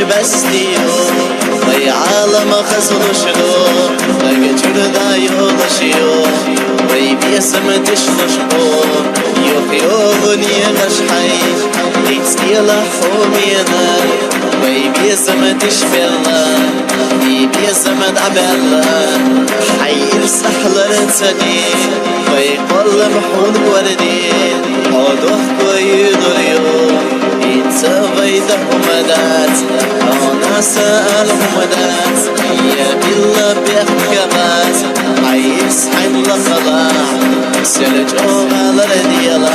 بستيو وي عالم خزل شلو لقجر دا يولشيو وي بيسم تشلشبو يوخيوغني غشحي نيتستيلا حومينا وي بيسم تشفيلا بيسم دعبلا حي السحلر تسني وي قل محون وردي حدوح كوي دريو سويته مدات أنا سألهم مدات يا بالله بيحكمات عيس حين لخضاع سلجوا على رديلا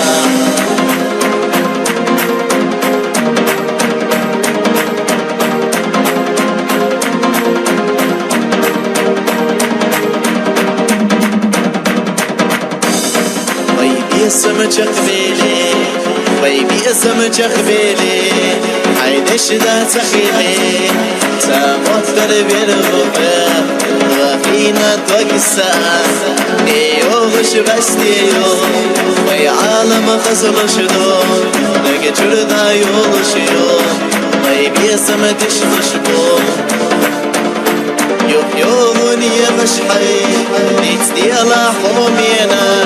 ويبي سمجة قبيلي ويبي سمجة قبيلي عيدش دا تخيلي تموت دربي الغفا وفينا توقسا ايوغش بستيو وي عالم خزل شدو لقى جردا يولشيو ويبي سمتش نشبو يوغني غشحي نيتستيلا حومينا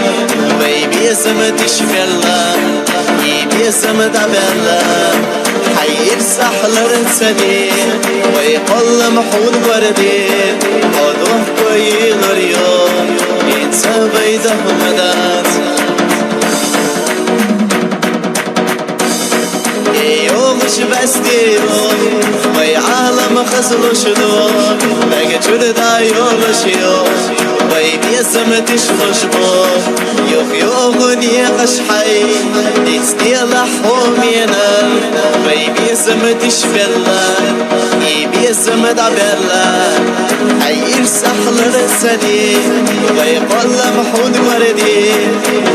ويبي سمتش فيلا يبيسم دعبلا حي السحلر تسني ويقل محون وردي حضوح كوي نريو يتسبيده مدات يوغش بستيو وي عالم خزل شدو لقى جردا يولشيو وي بيسم تشلشبو يوغني غشحي نيتستيلا حومينا وي بيسم تشفيلا يبيسم دعبلا حي السحلر تسني ويقل محون وردي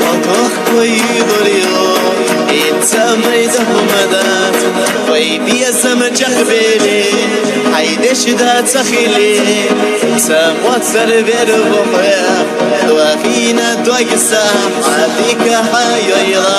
حضوح كوي دريو يتسميده مدات وي بيسم جقبيلي عيدش دا تخيلي سموت سربير بخيا وفينا توقسا عديك حيويلا